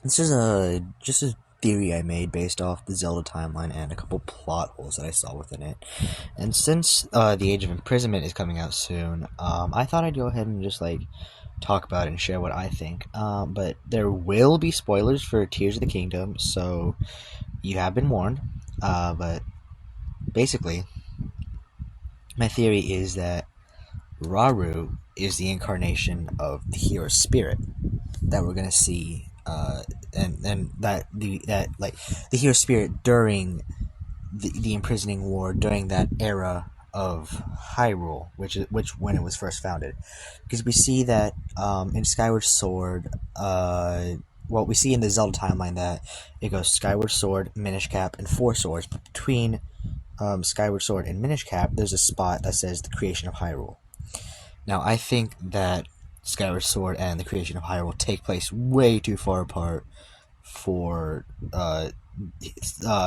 This is just a theory I made based off the Zelda timeline and a couple plot holes that I saw within it. And since the Age of Imprisonment is coming out soon, I thought I'd go ahead and just talk about it and share what I think. But there will be spoilers for Tears of the Kingdom, so you have been warned. But basically, my theory is that Rauru is the incarnation of the hero spirit that we're gonna see, and that the hero spirit during the imprisoning war during that era of Hyrule, which when it was first founded, because we see that in Skyward Sword, we see in the Zelda timeline that it goes Skyward Sword, Minish Cap, and Four Swords, but between Skyward Sword and Minish Cap, there's a spot that says the creation of Hyrule. Now, I think that Skyward Sword and the creation of Hyrule take place way too far apart for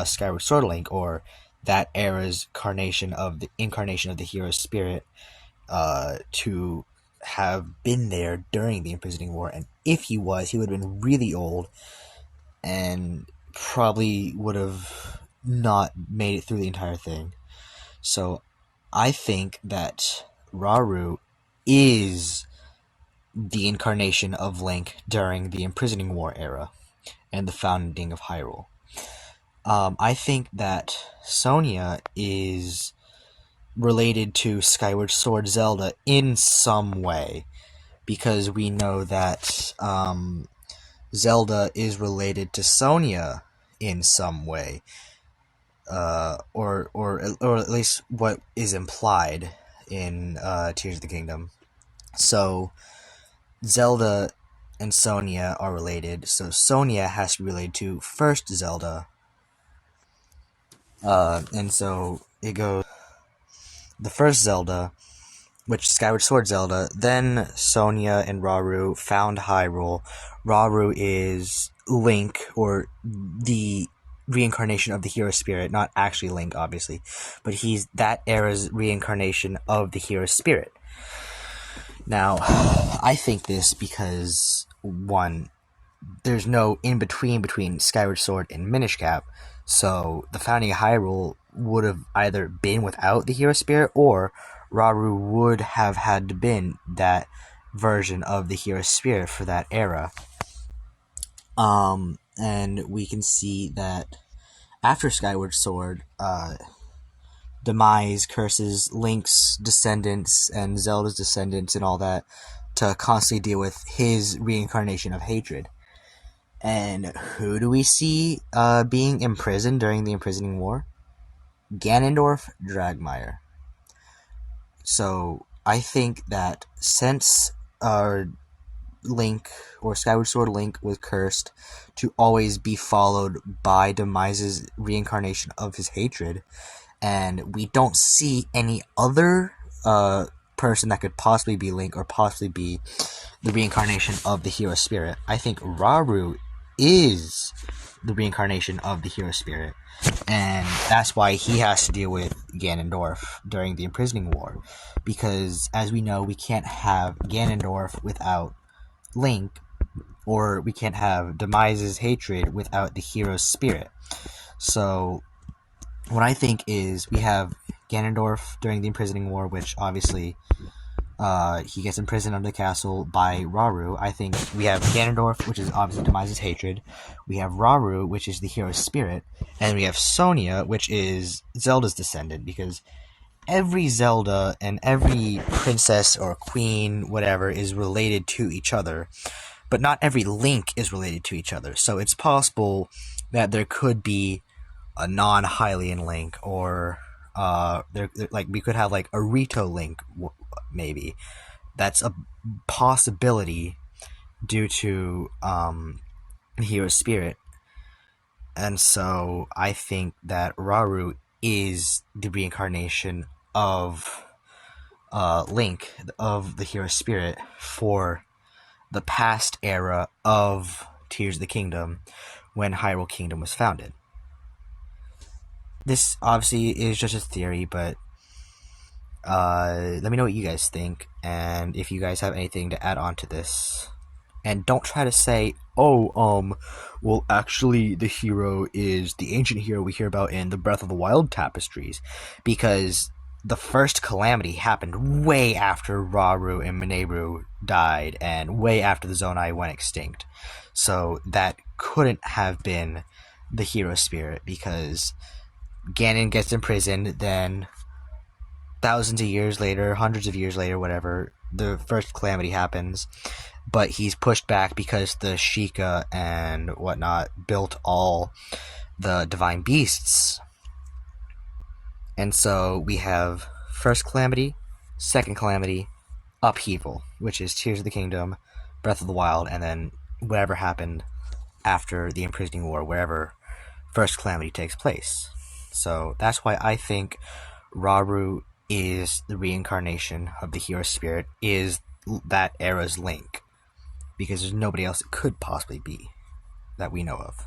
Skyward Sword Link, or that era's incarnation of the hero spirit, to have been there during the imprisoning war. And if he was, he would have been really old and probably would have not made it through the entire thing. So I think that Rauru is the incarnation of Link during the imprisoning war era and the founding of Hyrule. I think that Sonia is related to Skyward Sword Zelda in some way, because we know that Zelda is related to Sonia in some way, or at least what is implied in Tears of the Kingdom. So Zelda and Sonia are related, so Sonia has to be related to first Zelda. And so it goes the first Zelda, which is Skyward Sword Zelda, then Sonia and Rauru found Hyrule. Rauru is Link, or the reincarnation of the hero spirit, not actually Link, obviously, but he's that era's reincarnation of the hero spirit. Now, I think this because, one, there's no in-between between Skyward Sword and Minish Cap, so the founding of Hyrule would have either been without the hero spirit, or Rauru would have had to been that version of the hero spirit for that era. And we can see that after Skyward Sword, Demise curses Link's descendants and Zelda's descendants and all that to constantly deal with his reincarnation of hatred. And who do we see being imprisoned during the imprisoning war? Ganondorf, Dragmire. So I think that since Link, or Skyward Sword Link, was cursed to always be followed by Demise's reincarnation of his hatred, and we don't see any other person that could possibly be Link or possibly be the reincarnation of the hero spirit, I think Rauru is the reincarnation of the hero spirit, and that's why he has to deal with Ganondorf during the imprisoning war, because as we know, we can't have Ganondorf without Link, or we can't have Demise's hatred without the hero's spirit. So what I think is we have Ganondorf during the imprisoning war, which obviously he gets imprisoned under the castle by Rauru. I think we have Ganondorf, which is obviously Demise's hatred. We have Rauru, which is the hero's spirit. And we have Sonia, which is Zelda's descendant, because every Zelda and every princess or queen, whatever, is related to each other. But not every Link is related to each other. So it's possible that there could be a non-Hylian Link, or we could have a Rito Link, maybe. That's a possibility due to the hero spirit. And so I think that Rauru is the reincarnation of Link, of the hero spirit, for the past era of Tears of the Kingdom, when Hyrule Kingdom was founded. This obviously is just a theory, but let me know what you guys think, and if you guys have anything to add on to this. And don't try to say, oh, well, actually, the hero is the ancient hero we hear about in the Breath of the Wild tapestries, because the first calamity happened way after Rauru and Mineru died, and way after the Zonai went extinct. So that couldn't have been the hero spirit, because Ganon gets imprisoned, then thousands of years later, hundreds of years later, whatever, the first calamity happens, but he's pushed back because the Sheikah and whatnot built all the divine beasts. And so we have first calamity, second calamity, upheaval, which is Tears of the Kingdom, Breath of the Wild, and then whatever happened after the imprisoning war, wherever first calamity takes place. So that's why I think Rauru is the reincarnation of the hero spirit, is that era's Link, because there's nobody else it could possibly be that we know of.